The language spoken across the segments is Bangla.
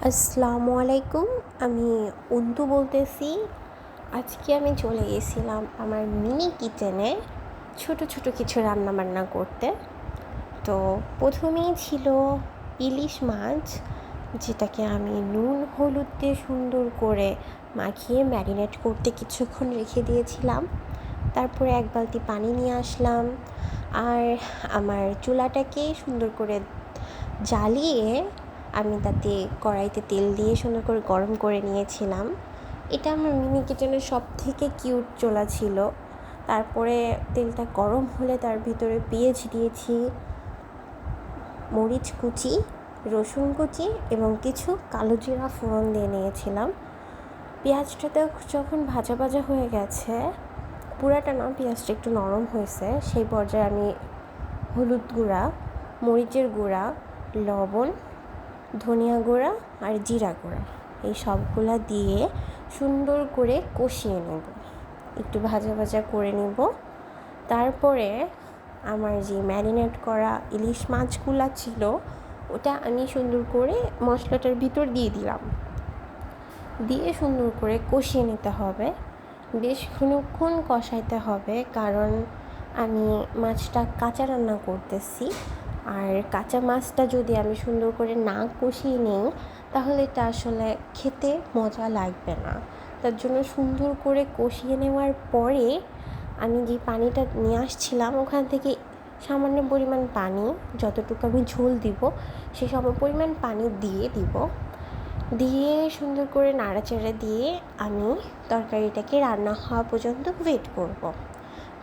আসসালামু আলাইকুম। আমি অন্তু বলতেছি। আজকে আমি চলে গেছিলাম আমার মিনি কিচেনে ছোট ছোট কিছু রান্নাবান্না করতে। তো প্রথমেই ছিল ইলিশ মাছ, যেটাকে আমি নুন হলুদ দিয়ে সুন্দর করে মাখিয়ে ম্যারিনেট করতে কিছুক্ষণ রেখে দিয়েছিলাম। তারপরে এক বালতি পানি নিয়ে আসলাম, আর আমার চুলাটাকে সুন্দর করে জ্বালিয়ে আমি তাতে কড়াইতে তেল দিয়ে সুন্দর করে গরম করে নিয়েছিলাম। এটা আমার মিনি কিচেনের সব থেকে কিউট চুলা ছিল। তারপরে তেলটা গরম হলে তার ভিতরে পেঁয়াজ দিয়েছি, মরিচ কুচি, রসুন কুচি এবং কিছু কালো জিরা ফোড়ন দিয়ে নিয়েছিলাম। পেঁয়াজটাতে যখন ভাজা ভাজা হয়ে গেছে, পুরাটা না, পেঁয়াজটা একটু নরম হয়েছে, সেই পর্যায়ে আমি হলুদ গুঁড়া, মরিচের গুঁড়া, লবণ, ধনিয়া গুঁড়া আর জিরা গুঁড়া এই সবগুলা দিয়ে সুন্দর করে কষিয়ে নেব, একটু ভাজা ভাজা করে নেব। তারপরে আমার যে ম্যারিনেট করা ইলিশ মাছগুলা ছিল ওটা আমি সুন্দর করে মশলাটার ভিতর দিয়ে দিলাম, দিয়ে সুন্দর করে কষিয়ে নিতে হবে। বেশ খানিকক্ষণ কষাইতে হবে, কারণ আমি মাছটা কাঁচা রান্না করতেছি। আর কাঁচা মাছটা যদি আমি সুন্দর করে না কষিয়ে নিই তাহলে এটা আসলে খেতে মজা লাগবে না। তার জন্য সুন্দর করে কষিয়ে নেওয়ার পরে আমি যে পানিটা নিয়ে আসছিলাম ওখান থেকে সামান্য পরিমাণ পানি, যতটুকু আমি ঝোল দিব সে সম পরিমাণ পানি দিয়ে সুন্দর করে নাড়াচাড়া দিয়ে আমি তরকারিটাকে রান্না হওয়া পর্যন্ত ওয়েট করব।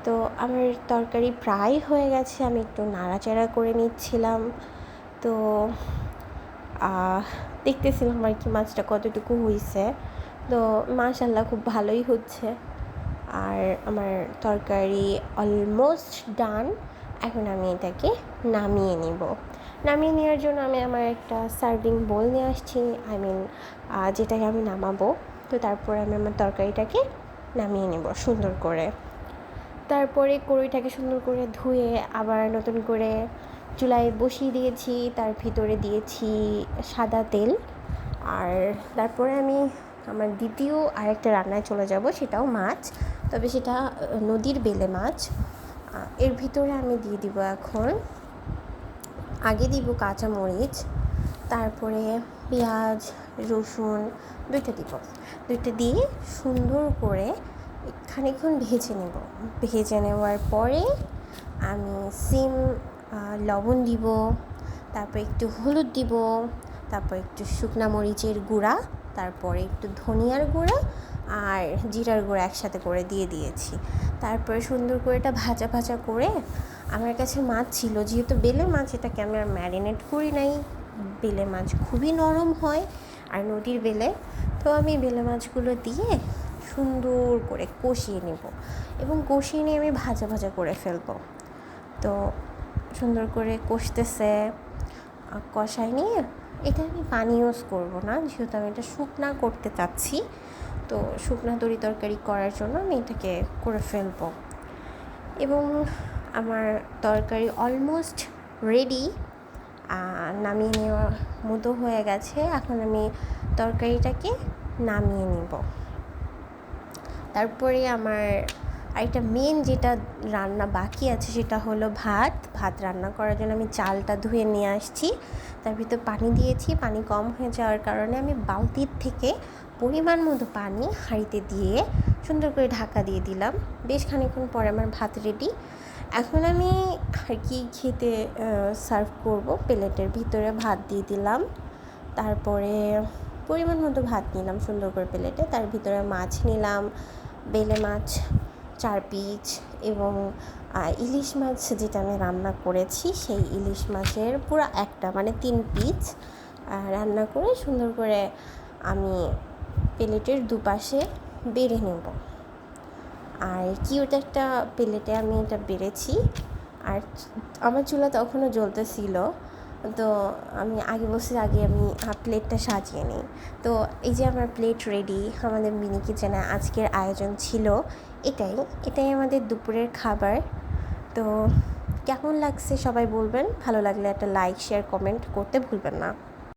তো আমার তরকারি প্রায় হয়ে গেছে, আমি একটু নাড়াচাড়া করে নিচ্ছিলাম। তো দেখতেছিলাম আর কি মাছটা কতটুকু হয়েছে। তো মাশাআল্লাহ খুব ভালোই হচ্ছে। আর আমার তরকারি অলমোস্ট ডান। এখন আমি এটাকে নামিয়ে নেওয়ার জন্য আমি আমার একটা সার্ভিং বোল নিয়ে আসছি, যেটাকে আমি নামাবো। তো তারপরে আমি আমার তরকারিটাকে নামিয়ে নেব সুন্দর করে। তারপরে কড়াইটাকে সুন্দর করে ধুয়ে আবার নতুন করে চুলায় বসিয়ে দিয়েছি, তার ভিতরে দিয়েছি সাদা তেল। আর তারপরে আমি আমার দ্বিতীয় আরেকটা রান্নায় চলে যাব, সেটাও মাছ, তবে সেটা নদীর বেলে মাছ। এর ভিতরে আমি দিয়ে দিব এখন, আগে দিব কাঁচামরিচ, তারপরে পেঁয়াজ, রসুন দুইটা দিয়ে সুন্দর করে খানিকক্ষণ ভেজে নেওয়ার পরে আমি লবণ দিব, তারপর একটু হলুদ দিব, তারপর একটু শুকনো মরিচের গুঁড়া, তারপরে একটু ধনিয়ার গুঁড়া আর জিরার গুঁড়া একসাথে করে দিয়ে দিয়েছি। তারপরে সুন্দর করে এটা ভাজা ভাজা করে, আমার কাছে মাছ ছিল, যেহেতু বেলে মাছ, এটাকে আমি আর ম্যারিনেট করি নাই। বেলে মাছ খুবই নরম হয় আর নদীর বেলে, তো আমি বেলে মাছগুলো দিয়ে সুন্দর করে কষিয়ে নেব এবং কষিয়ে নিয়ে আমি ভাজা ভাজা করে ফেলবো। তো সুন্দর করে কষাই নিয়ে এটা আমি পানি ইউজ করবো না, যেহেতু আমি এটা শুকনা করতে চাচ্ছি। তো শুকনা তরকারি করার জন্য আমি এটাকে করে ফেলবো। এবং আমার তরকারি অলমোস্ট রেডি, নামিয়ে নেওয়ার মতো হয়ে গেছে। এখন আমি তরকারিটাকে নামিয়ে নেব। তারপরে আমার আরেকটা মেন যেটা রান্না বাকি আছে সেটা হলো ভাত রান্না করার জন্য আমি চালটা ধুয়ে নিয়ে আসছি, তার ভিতর পানি দিয়েছি। পানি কম হয়ে যাওয়ার কারণে আমি বালতির থেকে পরিমাণ মতো পানি হাঁড়িতে দিয়ে সুন্দর করে ঢাকা দিয়ে দিলাম। বেশ খানিকক্ষণ পরে আমার ভাত রেডি। এখন আমি আর কি খেতে সার্ভ করব। প্লেটের ভিতরে ভাত দিয়ে দিলাম, তারপরে পরিমাণ মতো ভাত নিলাম সুন্দর করে প্লেটে, তার ভিতরে মাছ নিলাম, বেলে মাছ 4 পিস এবং ইলিশ মাছ যেটা আমি রান্না করেছি সেই ইলিশ মাছের পুরো একটা, মানে 3 পিস রান্না করে সুন্দর করে আমি প্লেটের দুপাশে বেড়ে নেব। আর কিউট একটা প্লেটে আমি এটা বেড়েছি। আর আমার চুলা তখনও জ্বলতেছিল, তো আমি আগে আমি প্লেটটা সাজিয়ে নিই। তো এই যে আমার প্লেট রেডি। আমাদের মিনি কিচেনে আজকের আয়োজন ছিল এটাই আমাদের দুপুরের খাবার। তো কেমন লাগছে সবাই বলবেন, ভালো লাগলে একটা লাইক, শেয়ার, কমেন্ট করতে ভুলবেন না।